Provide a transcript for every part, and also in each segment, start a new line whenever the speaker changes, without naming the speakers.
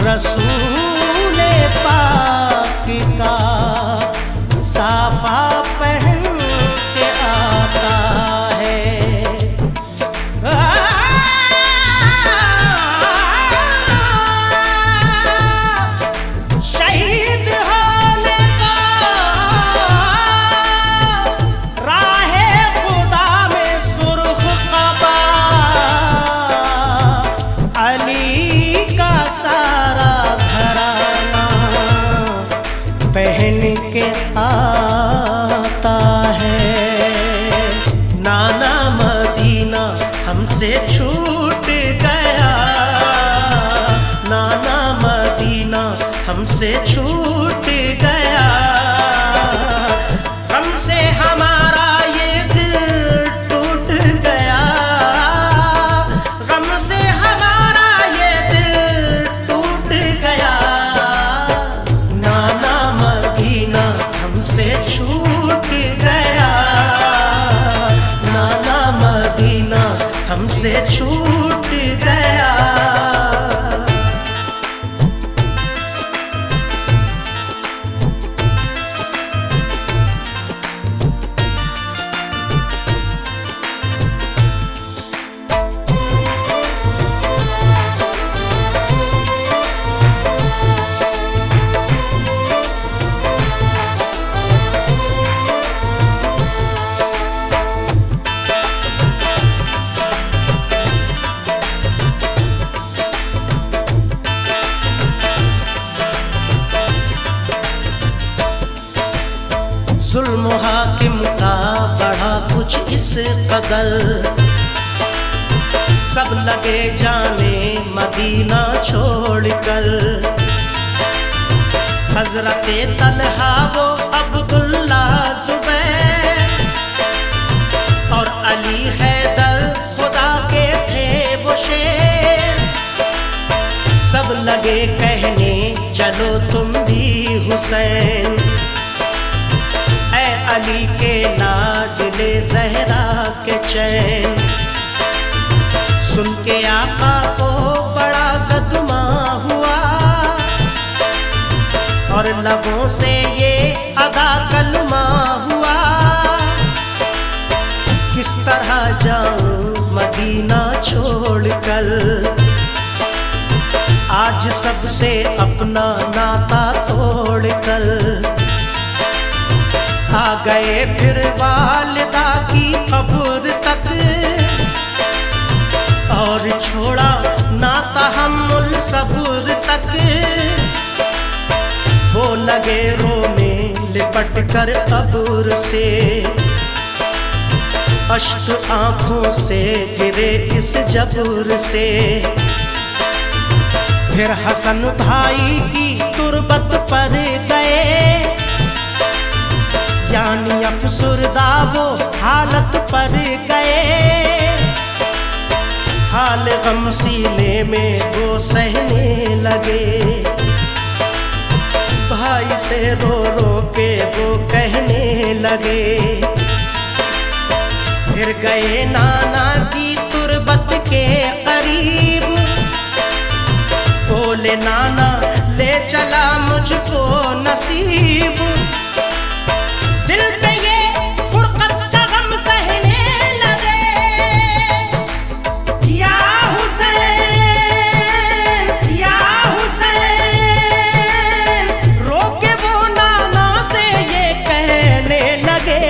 रसूले पाक का साफा पहन के आता है। शहीद होने का राहे खुदा में सुर्ख कबा अली का सारा घराना पहन के आता है। नाना मदीना हमसे छूट गया, नाना मदीना हमसे छूट गया। हमसे हमारा ये दिल टूट गया, हमसे हमारा ये दिल टूट गया। नाना मदीना हमसे छूट गया, नाना मदीना हमसे छूट गया। जुल्म हाकिम का बढ़ा कुछ इस कदर, सब लगे जाने मदीना छोड़कर। हजरत तलहा वो अब्दुल्ला जुबैर और अली हैदर खुदा के थे वो शेर। सब लगे कहने चलो तुम भी हुसैन, अली के लाडले ज़हरा के चैन। सुन के आका को बड़ा सदमा हुआ और लबों से ये अदा कलमा हुआ। किस तरह जाऊं मदीना छोड़कर, आज सबसे अपना नाता तोड़कर। आ गए फिर वालिदा की कब्र तक और छोड़ा नाता हम्मुल सब्र तक। वो लगे रोने लिपट कर कब्र से, अश्क आंखों से गिरे इस जबर से। फिर हसन भाई की तुरबत पर गए, यानी अफसुरदा वो हालत पर गए। हाल गम सीने में वो सहने लगे, भाई से रो रो के वो कहने लगे। फिर गए नाना की तुरबत के करीब, बोले नाना ले चला मुझको नसीब। दिल पे ये फुरकत का गम सहने लगे, या हुसैन या हुसैन। रोके वो नाना से ये कहने लगे,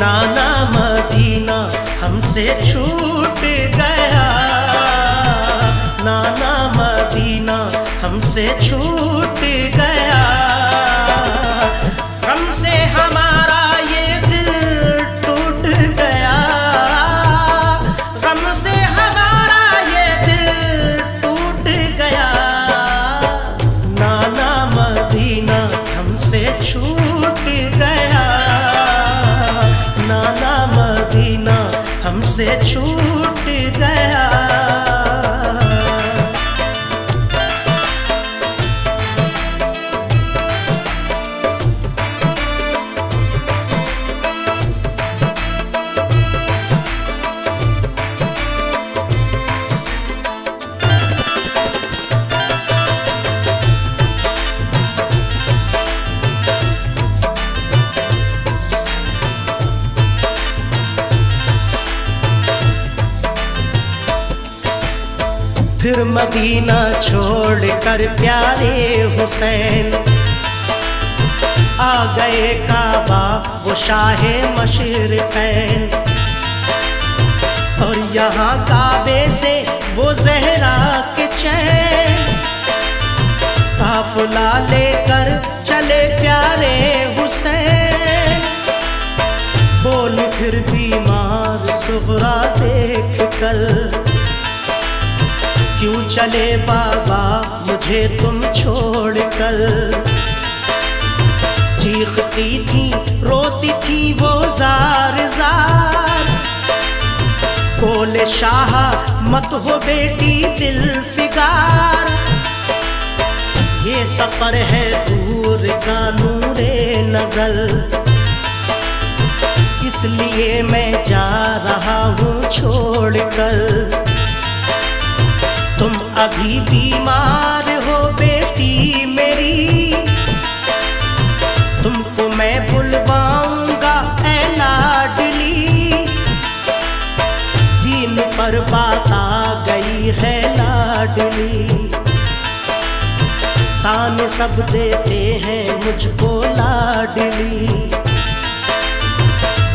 नाना मदीना हमसे छूट गया, नाना मदीना हमसे छूट गया। हमसे हमारा ये दिल टूट गया, हमसे हमारा ये दिल टूट गया। नाना मदीना हमसे छूट गया, नाना मदीना हमसे छूट गया। फिर मदीना छोड़कर प्यारे हुसैन आ गए काबा वो शाहे मशरिक़ैन। और यहाँ काबे से वो ज़हरा के चैन काफ़िला लेकर चले प्यारे हुसैन। बोल फिर बीमार सुग़रा देख कर, क्यों चले बाबा मुझे तुम छोड़ कर। चीखती थी रोती थी वो जार जार, बोले शाह मत हो बेटी दिल फिगार। ये सफर है दूर का नूरे नजर, इसलिए मैं जा रहा हूँ छोड़ कर। तुम अभी बीमार हो बेटी मेरी, तुमको मैं बुलवाऊंगा ऐ लाडली। दीन पर बात आ गई है लाडली, ताने सब देते हैं मुझको लाडली।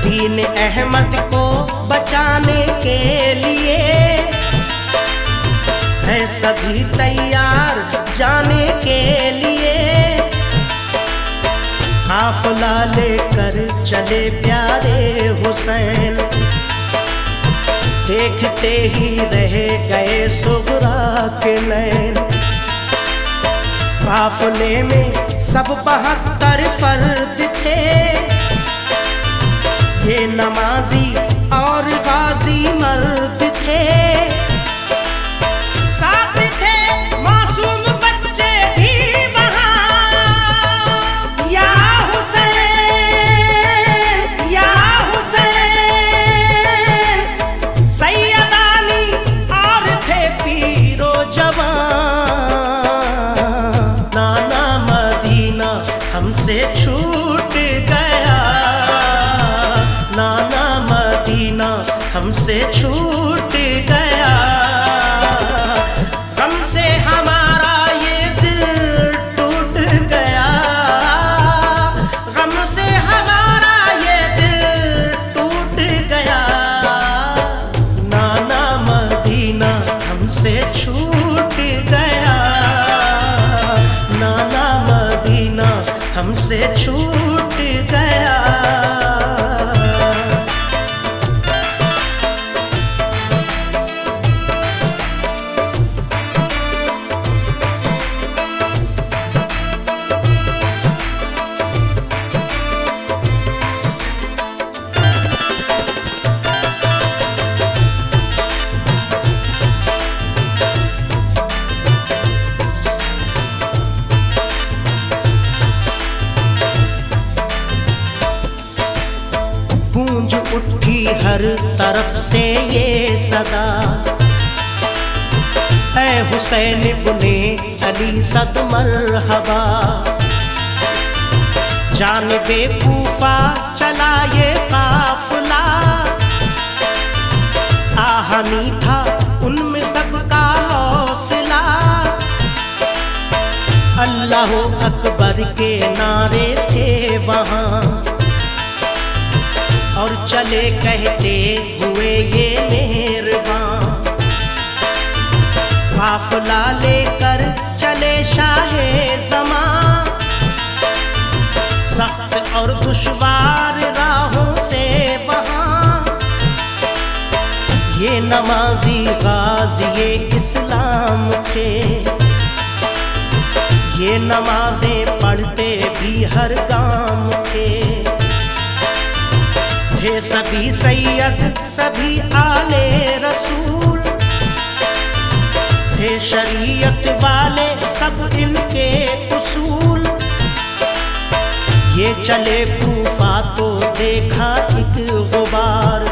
दीन अहमद को बचाने के लिए है सभी तैयार जाने के लिए। काफ़िला लेकर चले प्यारे हुसैन, देखते ही रह गए सुग़रा के नैन। काफ़िले में सब 72 फर्द थे, ये नमाजी और गाजी मर्द थे। साथ थे मासूम बच्चे भी वहाँ, या हुसैन या हुसैन। सैयदानी और थे पीरो जवान। नाना मदीना हमसे छूट गया, नाना मदीना हमसे छूट गया। हमसे हमारा ये दिल टूट गया, गम से हमारा ये दिल टूट गया। नाना मदीना हमसे छूट गया, नाना मदीना हमसे छूट गया। गूंज उठी हर तरफ से ये सदा, ऐ हुसैन इब्ने अली सद मरहबा। जानिबे कूफा चला ये काफ़िला, आहनी था उनमें सबका हौसला। अल्लाह अकबर के नारे थे वहाँ, और चले कहते हुए ये मेहरबान। काफ़िला लेकर चले शाहे ज़मां, सख्त और दुश्वार राहों से वहाँ। ये नमाजी गाज़ी इस्लाम थे, ये नमाज़ें पढ़ते भी हर गाम थे। थे सभी सैयद सभी आले रसूल, थे शरीयत वाले सब इनके उसूल। ये चले कूफा तो देखा एक गुबार,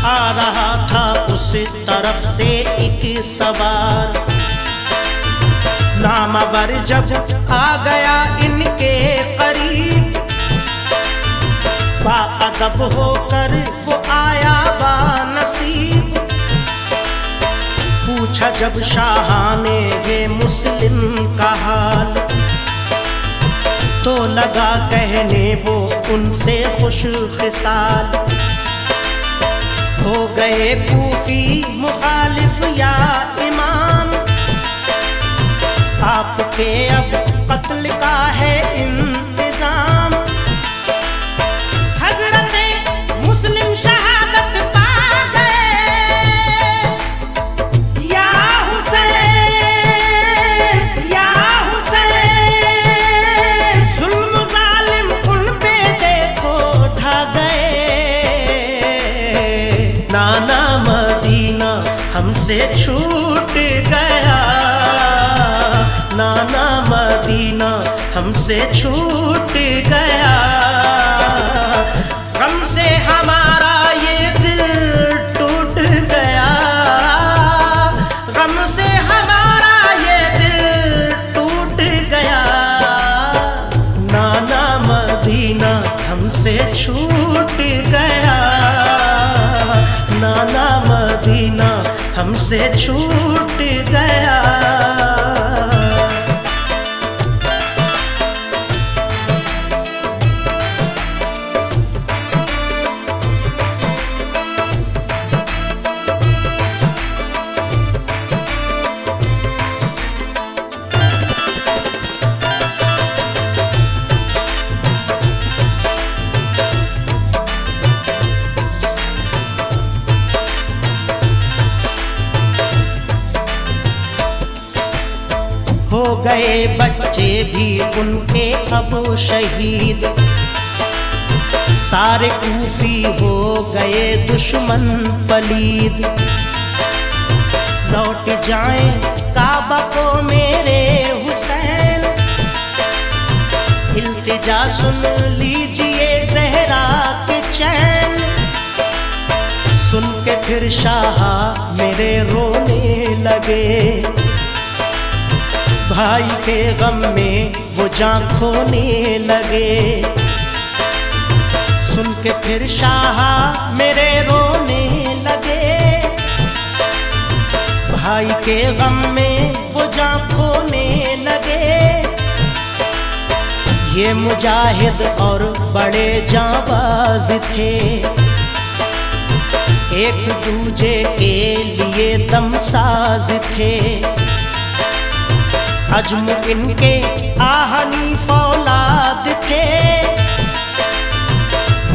आ रहा था उस तरफ से एक सवार। नामवर जब आ गया इनके करीब, बाअदब होकर वो आया बानसीब। पूछा जब शाहाने ये मुस्लिम का हाल, तो लगा कहने वो उनसे खुश खिसाल। हो गए कूफी मुखालिफ या इमाम, आपके अब कत्ल का है इंतजाम। हजरते मुस्लिम शहादत पा गए, या हुसैन या हुसैन, जुल्म जालिम उन पे देखो ढा गए। नाना मदीना हमसे छूट गया, नाना मदीना हमसे छूट गया। गम से हमारा ये दिल टूट गया, गम से हमारा ये दिल टूट गया। नाना मदीना हमसे छूट गया, नाना मदीना हमसे छूट गया। हो गए बच्चे भी उनके अब शहीद, सारे कूफी हो गए दुश्मन पलीद। लौट जाएं काबा को मेरे हुसैन, इल्तिजा सुन लीजिए ज़हरा के चैन। सुन के फिर शाह मेरे रोने लगे, भाई के गम में वो जान खोने लगे। सुन के फिर शाह मेरे रोने लगे, भाई के गम में वो जान खोने लगे। ये मुजाहिद और बड़े जाबाज थे, एक दूजे के लिए दमसाज थे। अजम इनके आहनी फौलाद थे,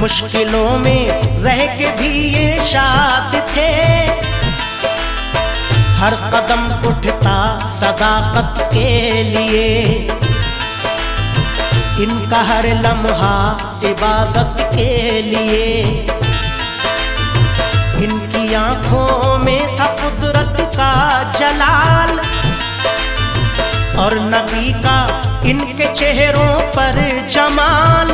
मुश्किलों में रह के भी ये शाद थे। हर कदम उठता सदाकत के लिए, इनका हर लम्हा इबादत के लिए। इनकी आंखों में था कुदरत का जलाल, और नबी का इनके चेहरों पर जमाल।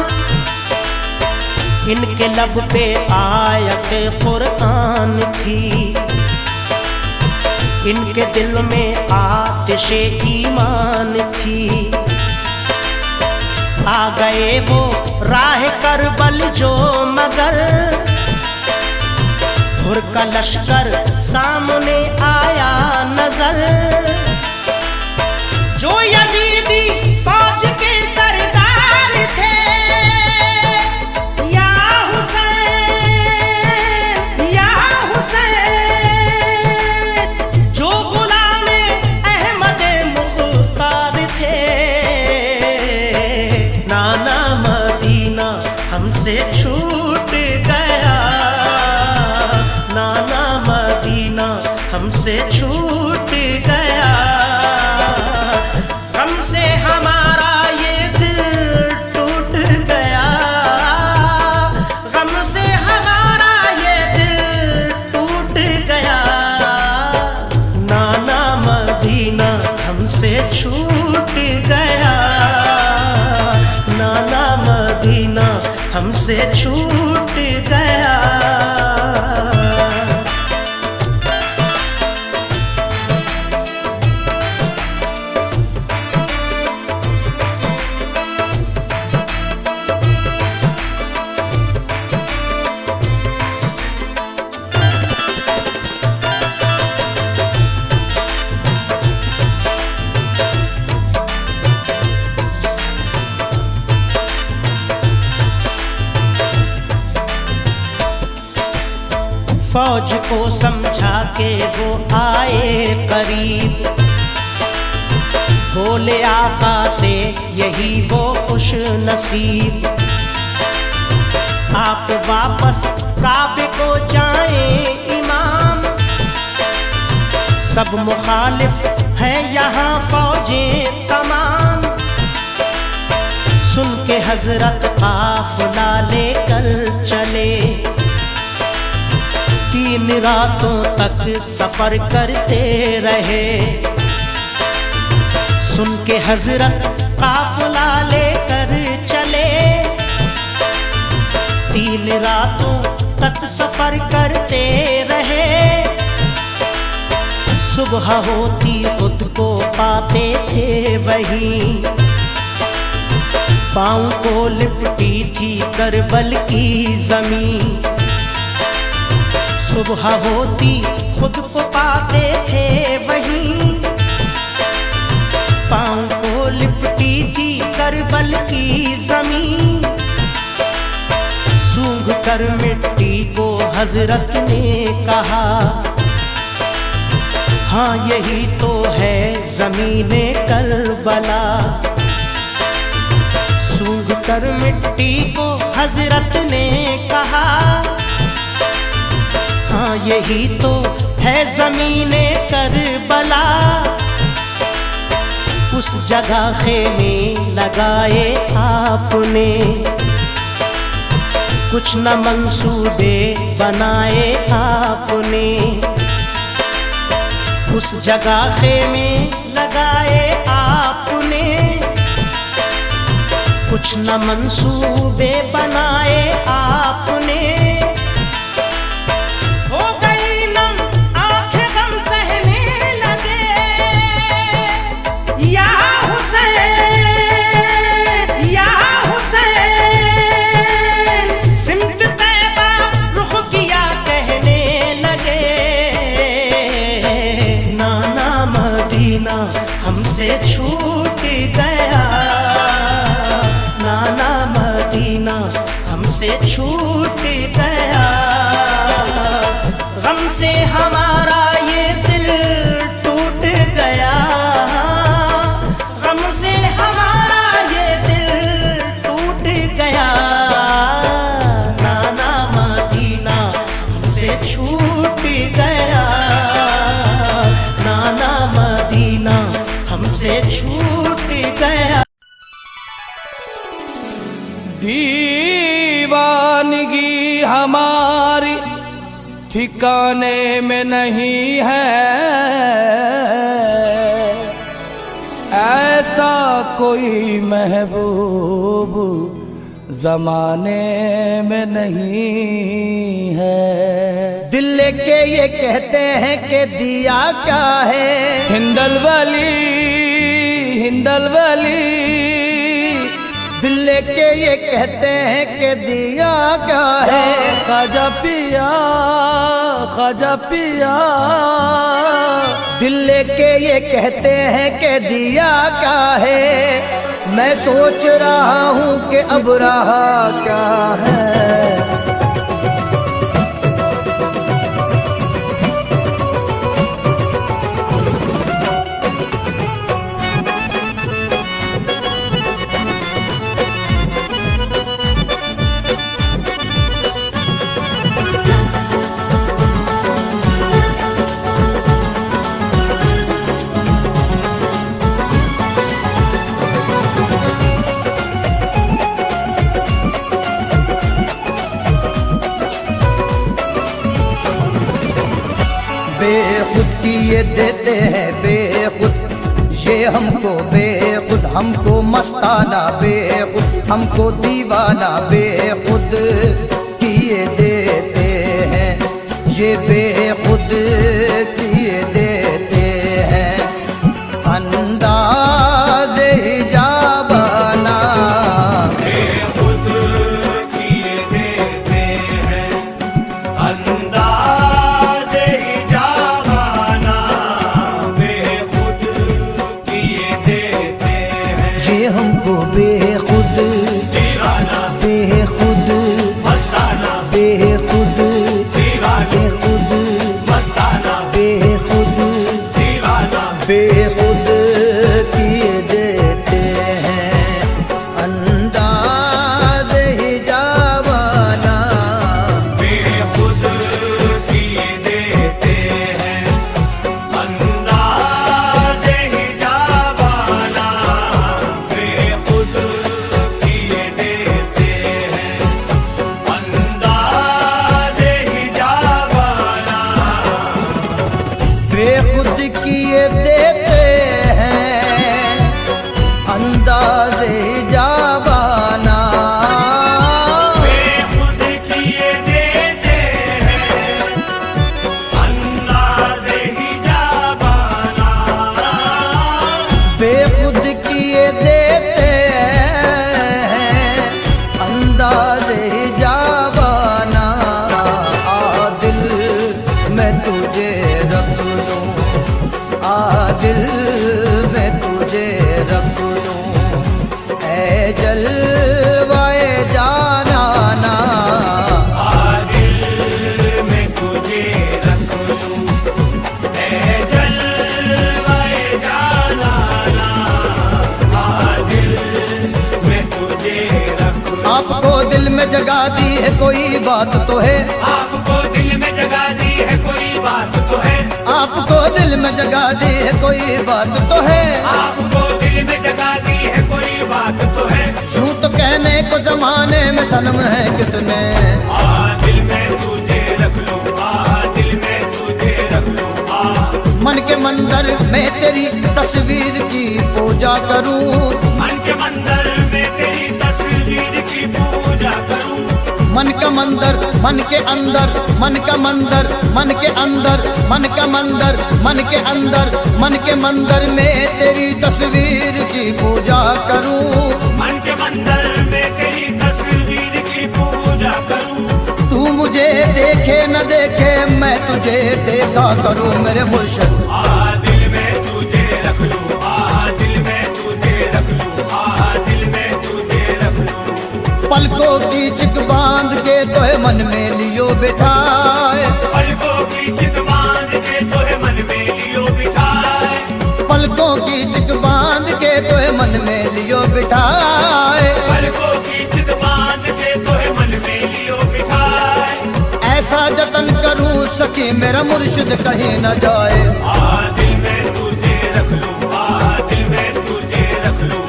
इनके लब पे आयत कुरान थी, इनके दिल में आतिशे ईमान थी। आ गए वो राह करबल जो मगर, हुर का लश्कर सामने आया नजर। जो यजीदी फौज के सरदार थे, या हुसैन या हुसैन, जो गुलामे अहमद मुख्तार थे। नाना मदीना हमसे छूट गया, नाना मदीना हमसे छूट गया। गम से हमारा ये दिल टूट गया, गम से हमारा ये दिल टूट गया। नाना मदीना हमसे छूट गया, नाना मदीना हमसे छूट गया। फौज को समझा के वो आए करीब, बोले आका से यही वो खुश नसीब, आप वापस काबे को जाएं इमाम, सब मुखालिफ हैं यहाँ फौजें तमाम। सुन के हजरत काफिला लेकर चले, 3 रातों तक सफर करते रहे। सुन के हजरत काफिला लेकर चले, 3 रातों तक सफर करते रहे। सुबह होती खुद को पाते थे वहीं, पाँव को लिपटी थी करबल की जमीन। सुबह होती खुद को पाते थे वहीं, पाँव को लिपटी थी करबल की जमीन। सूंघ कर मिट्टी को हजरत ने कहा, हाँ यही तो है ज़मीने करबला। सूंघ कर मिट्टी को हजरत ने कहा, हाँ यही तो है ज़मीने करबला। उस जगह खेमे लगाए आपने, कुछ न मंसूबे बनाए आपने। उस जगह खेमे लगाए आपने, कुछ न मंसूबे बनाए आपने। हो गई नम आंखें गम सहने लगे, या हुसैन या हुसैन। सिमत तैबा रुख किया कहने लगे, नाना मदीना हमसे छूट गया, नाना मदीना हमसे छूट गया। गम से हमारा ये दिल टूट गया, गम से हमारा ये दिल टूट गया। नाना मदीना हमसे छूट गया, नाना मदीना हमसे छूट गया।
दीवानगी हमारी ठिकाने में नहीं है, ऐसा कोई महबूब जमाने में नहीं है।
दिल लेके ये कहते हैं कि दिया क्या है,
हिंदल वली हिंदल वली।
दिल लेके ये कहते हैं कि दिया क्या है,
ख्वाजा पिया ख्वाजा पिया।
दिल लेके ये कहते हैं कि दिया क्या है। मैं सोच रहा हूँ कि अब रहा क्या है। बेखुद की ये देते हैं बेखुद, ये हमको बेखुद, हमको मस्ताना बेखुद, हमको दीवाना बेखुद किए देते हैं। ये बेखुद किए देते हैं, अंदाज़े हिजाबाना
बेखुद किए देते हैं, अंदाज़े हिजाबाना बेखुद किए देते हैं।
ये हमको बेखुद
दीवाना
बेखुद
मस्ताना
बेखुद
दीवाना
बेखुद
बेखुद किए देते हैं अंदाज़ हिजाबाना,
बेखुद किए देते हैं अंदाज़ हिजाबाना, बेखुद किए देते हैं अंदाज़ हिजाबाना,
बेखुद किए देते हैं अंदाज़ हिजाबाना,
बेखुद किए देते हैं अंदाज़ हिजाबाना,
बेखुद किए देते हैं अंदाज़ हिजाबाना। आ दिल मैं तुझे रख लूं, आ दिल मैं तुझे रख लूं, ऐ जलवाए जानाना,
दिल में तुझे रख लूं, ऐ जलवाए जानाना, दिल में तुझे रख लूं।
आपको दिल में जगा दी है कोई बात तो है,
आपको दिल में जगा दी है कोई बात तो है,
आपको दिल में जगा दी है कोई बात तो है,
आपको दिल में जगा दी है कोई बात तो है,
यूं तो कहने को जमाने में सनम है कितने,
दिल में तुझे रख लूं, दिल में तुझे रख लूं,
मन के मंदिर में तेरी तस्वीर की पूजा करूं,
मन के मंदिर में तेरी तस्वीर की पूजा करूं,
मन का मंदिर मन के अंदर, मन का मंदिर मन के अंदर, मन का मंदिर मन के अंदर, मन के मंदिर में तेरी तस्वीर की पूजा करूं,
मन के मंदिर में तेरी तस्वीर की पूजा करूं,
तू मुझे देखे न देखे मैं तुझे देखा करूं मेरे मुर्शिद,
दिल में तुझे रख लूं, दिल में तुझे रख लूं, दिल में तुझे रख लूं,
पलकों की चिक बांध के तोहे मन में लियो बिठाए,
पलकों की चित बांध के तोहे मन में लियो बिठाए,
पलकों की चिक बांध के तोहे मन में लियो बिठाए,
पलकों की चित बांध के तोहे मन में लियो बिठाए,
ऐसा जतन करूं सखी मेरा मुर्शिद कहीं न जाए,
दिल में तुझे रख लूं, दिल में तुझे रख लूं,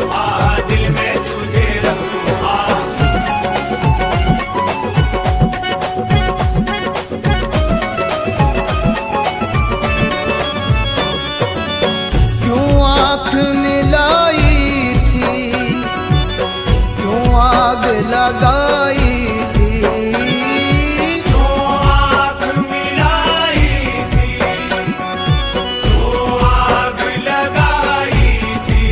दिल में तुझे रख लूं,
क्यों आँख मिलाई थी, क्यों आग लगाई थी,
तो आग मिलाई थी, तो आग लगाई थी,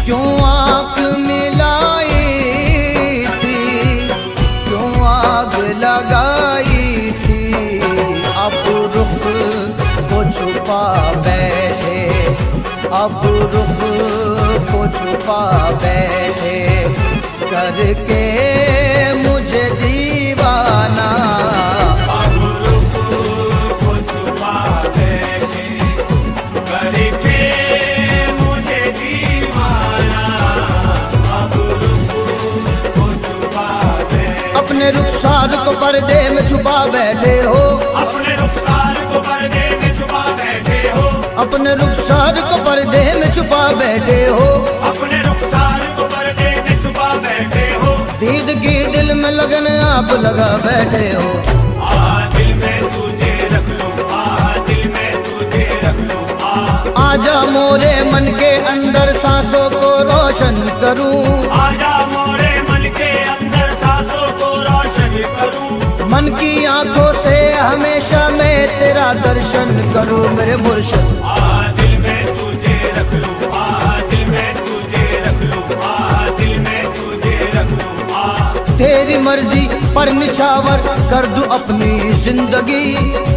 क्यों आँख मिलाई थी, क्यों आग लगाई थी, अब रुख को छुपा बैठे, अब रुख को छुपा बैठे करके मुझे दीवाना,
अब रुख को छुपा बैठे करके मुझे दीवाना, अब रुख को छुपा बैठे,
अपने रुखसार को पर्दे में छुपा बैठे हो,
अपने रुखसार को पर्दे में छुपा बैठे हो,
अपने रुखसार को पर्दे में छुपा बैठे हो,
अपने रुखसार को पर्दे में छुपा बैठे हो,
दीदगी दिल में लगन आप लगा बैठे हो,
दिल में तुझे रख लूं, दिल में तुझे रख लूं,
आजा मोरे मन के अंदर सांसों को रोशन करूं,
आजा मोरे मन के अंदर सांसों को रोशन करूं,
मन की आंखों से हमेशा मैं तेरा दर्शन करूं मेरे मुर्शिद,
दिल में तुझे रख लूं, दिल में तुझे रख लूं, दिल में तुझे रख लूं,
तेरी मर्जी पर निछावर कर दूं अपनी जिंदगी,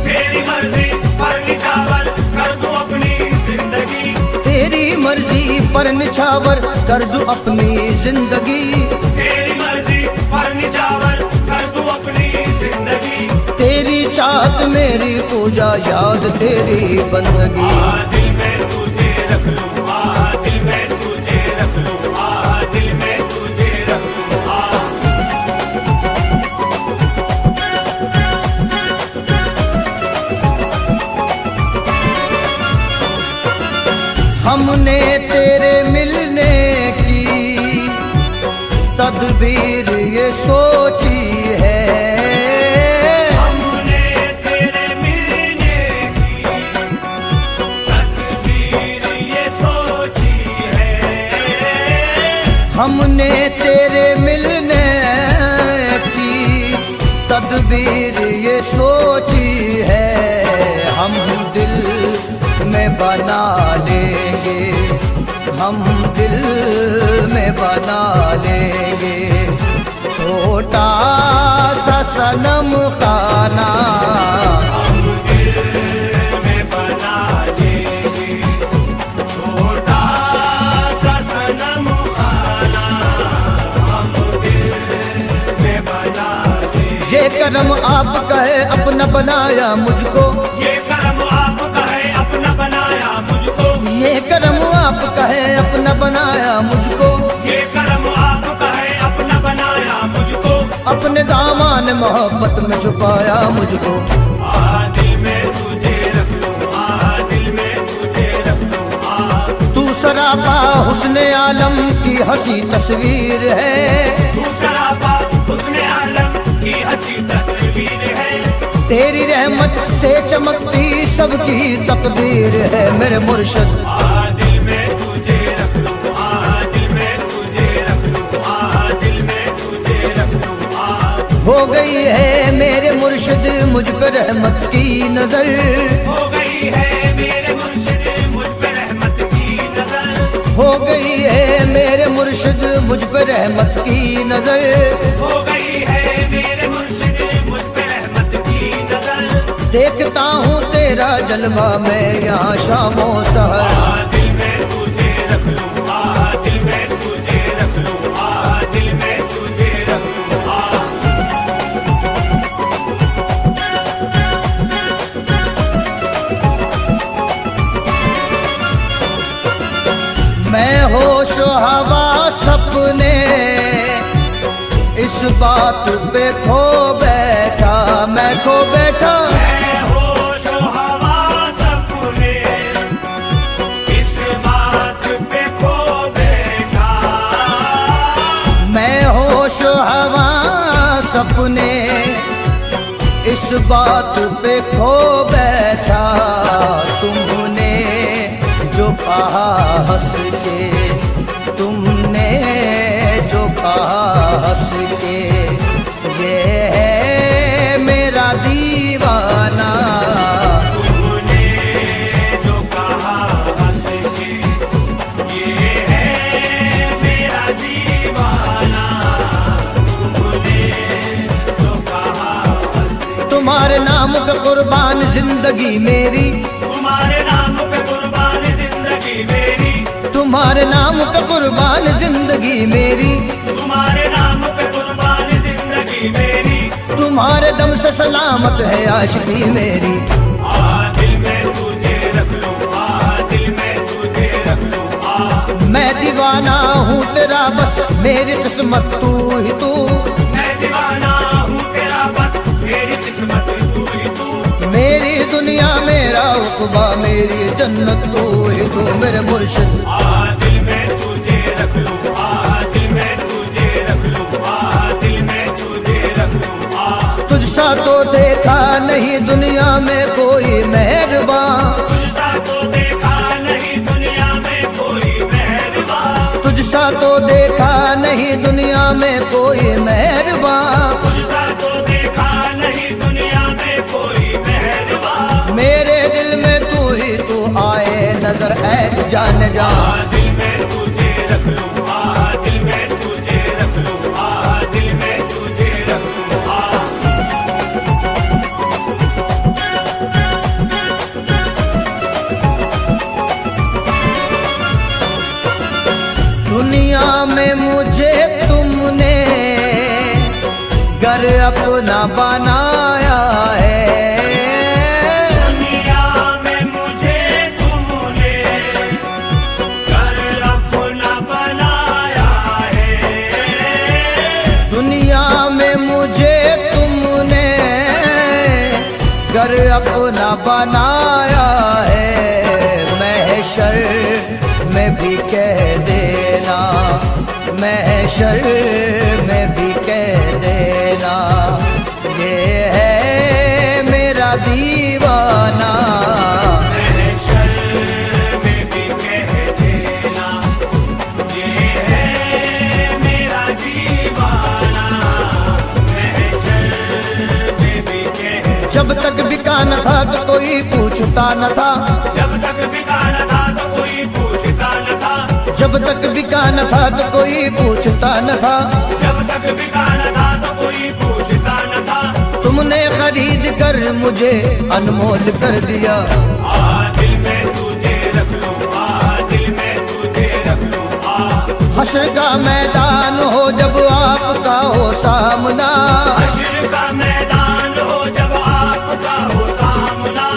तेरी मर्जी पर निछावर कर दूं अपनी जिंदगी,
तेरी मर्जी पर निछावर कर दूं अपनी जिंदगी,
तेरी मर्जी पर निछावर कर दूं अपनी जिंदगी,
मेरी चाहत मेरी पूजा याद तेरी बंदगी।
दिल में तुझे रख लूँ, दिल में तुझे रख लूँ, दिल में तुझे रख लूँ।
हमने तेरे मिलने की तदबीर ये सोची है,
हमने तेरे मिलने की तकदीर ये सोची है।
हमने तेरे मिलने की तदबीर ये सोची है। हम दिल में बना लेंगे, हम दिल में बना लेंगे छोटा सा सनम खाना।
हम दिल में बना लेंगे छोटा सा सनम खाना। हम दिल में बना लेंगे।
ये करम आप कहे अपना बनाया मुझको,
ये करम आपका है अपना बनाया मुझको।
ये करम आप कहे अपना बनाया मुझको।
ये करम आपका है अपना बनाया मुझको।
अपने दामन मोहब्बत में छुपाया मुझको।
दिल में तुझे रख लूँ, दिल में तुझे रख लूँ।
तू सरापा हुस्ने आलम की हंसी तस्वीर है,
तू सरापा हुस्ने आलम की हंसी तस्वीर है।
तेरी रहमत से चमकती सबकी तकदीर है मेरे मुर्शिद।
दिल में तुझे रख लूँ, दिल में तुझे रख लूँ, दिल में तुझे रख लूँ।
हो गई है मेरे मुर्शिद मुझ पर रहमत की नजर,
हो गई है मेरे मुर्शिद मुझ पे रहमत की नजर।
हो गई है मेरे मुर्शिद मुझ पर रहमत की नजर।
हो गई है मेरे मुर्शिद मुझ पे रहमत की नजर।
देखता हूँ तेरा जलवा मैं यहाँ शामो सहर।
दिल में तुझे रख लूँ, दिल में तुझे रख लूँ, दिल में तुझे रख लूँ।
मैं होश हवा सपने इस बात पे खो बैठा, मैं खो बैठा।
मैं होश हवा सपने इस बात पे खो बैठा।
मैं होश हवा सपने इस बात पे खो बैठा। तुमने जो कहा हंस के, तुमने जो कहा हंस के, ये है मेरा दीवाना।
तूने जो कहा हंस के, ये है मेरा दीवाना। तूने जो कहा हंस के,
तुम्हारे नाम पे कुर्बान जिंदगी मेरी,
तुम्हारे नाम पे कुर्बान जिंदगी मेरी।
तुम्हारे नाम पे कुर्बान जिंदगी मेरी,
तुम्हारे नाम पे कुर्बान जिंदगी मेरी।
तुम्हारे दम से सलामत है आशिकी मेरी।
दिल में तुझे रख लूँ, दिल में तुझे रख लूँ।
मैं दीवाना हूँ तेरा बस मेरी किस्मत तू ही तू।
मैं दीवाना हूँ तेरा बस मेरी किस्मत तू ही तू।
मेरी दुनिया मेरा उक़बा मेरी जन्नत तू ही तू मेरे मुर्शिद।
दिल में तुझे रख लूँ, दिल में तुझे रख लूँ, दिल में तुझे रख लूँ।
तुझसा तो देखा नहीं दुनिया में कोई मेहरबान,
तुझसा तो देखा नहीं दुनिया में कोई मेहरबान।
तुझसा तो देखा नहीं दुनिया में कोई मेहरबान।
तुझसा तो देखा नहीं दुनिया में कोई मेहरबान।
मेरे दिल में तू ही तू आए नजर ऐ जान जा।
दिल में तुझे रख लूँ, दिल में तुझे रख लूँ, दिल में तुझे रख लूँ।
दुनिया में मुझे तुमने घर अपना बनाया है, क्या बनाया है, महशर में भी कह देना, महशर में भी कह देना, ये है मेरा दीवाना।
महशर में भी कह देना, ये है मेरा दीवाना। महशर में भी कह,
जब तक बिका न था तो कोई पूछता न था,
जब तक बिका न था तो कोई पूछता न था,
जब तक बिका न था तो कोई पूछता न था,
जब तक बिका न था तो कोई पूछता न था।
तुमने खरीद कर मुझे अनमोल कर दिया।
दिल में तुझे रख लूं, दिल में तुझे रख लूं।
हश्र का मैदान हो जब आपका हो सामना,
हश्र का मैदान हो जब आपका हो सामना,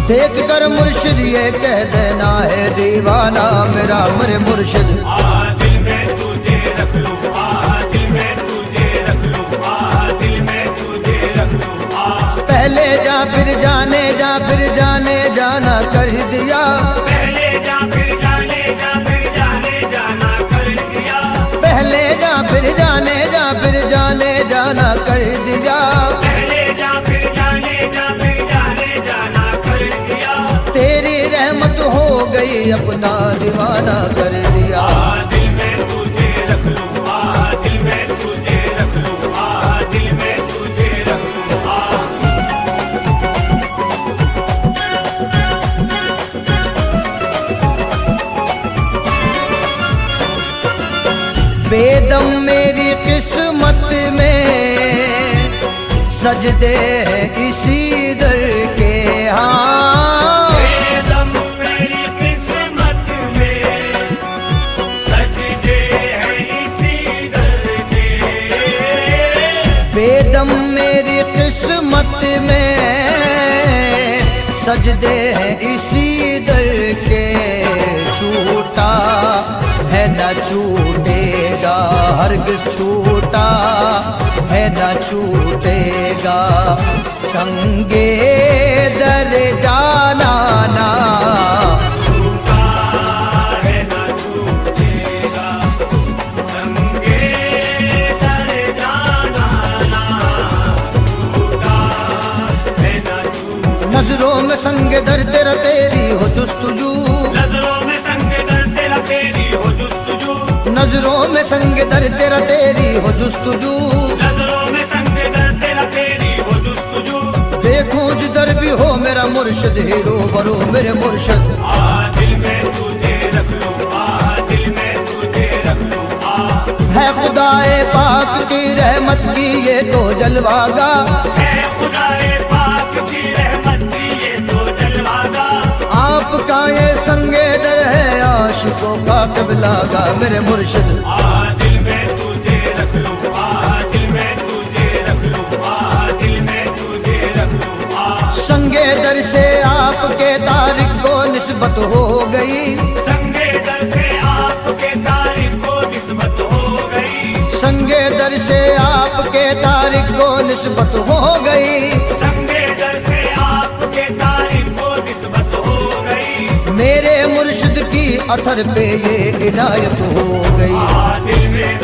देख कर मुर्शिद ये कह देना है दीवाना मेरा मेरे मुर्शिद।
दिल में तुझे रख लूं, दिल में तुझे रख लूं, दिल में तुझे रख लूं।
पहले जा फिर जाने जा, फिर जाने जाना कर दिया,
पहले जा फिर जाने जा, फिर जाने जाना कर दिया,
पहले जा फिर जाने जा, फिर जाने जाना कर दिया।
पहले जा फिर जाने जा, फिर जाने जाना कर दिया।
तेरी रहमत हो गई अपना दीवाना कर दिया।
दिल में तुझे रख लूं, दिल में तुझे रख लूं, दिल में तुझे रख लूं।
बेदम मेरी किस्मत में सजदे हैं इसी दर के, हाँ
बेदम मेरी किस्मत में सजदे हैं इसी दर के,
बेदम मेरी किस्मत में सजदे हैं इसी दर के, छूटा है न छूटेगा हरगिज़, छूटा है न छूटेगा, संगे दर जाना ना।
छूटा है न छूटेगा, संगे दर जाना ना। छूटा है न छूटेगा,
नजरों में संग दर तेरा तेरी हो जुस्तजू,
नजरों में संग दर तेरा तेरी हो जुस्तजू,
नजरों में संग दर तेरा तेरी हो जुस्तजू,
नजरों में संग दर तेरा तेरी हो जुस्तजू।
देखूं जिधर भी हो मेरा मुर्शिद हीरो बरो मेरे मुर्शिद।
दिल में तुझे रख लूं, दिल में तुझे रख लूं।
है खुदाए पाक की रहमत की ये तो जलवागा,
है खुदाए पाक की रहमत की ये तो जलवागा।
आपका ये संगे दर है आशिकों का क़िबलागा मेरे मुर्शिद।
दिल में तुझे रख लूं, दिल में तुझे रख लूं, दिल में तुझे रख लूं।
संगे दर से आपके तारिक को निस्बत हो गई,
संगे दर से आपके तारीख को निस्बत हो गई,
संगे दर से आपके तारिक को निस्बत हो गई,
संगे दर से आपके तारीख को निस्बत हो गई।
मेरे मुर्शिद की अथर पे ये इनायत हो गई।
दिल में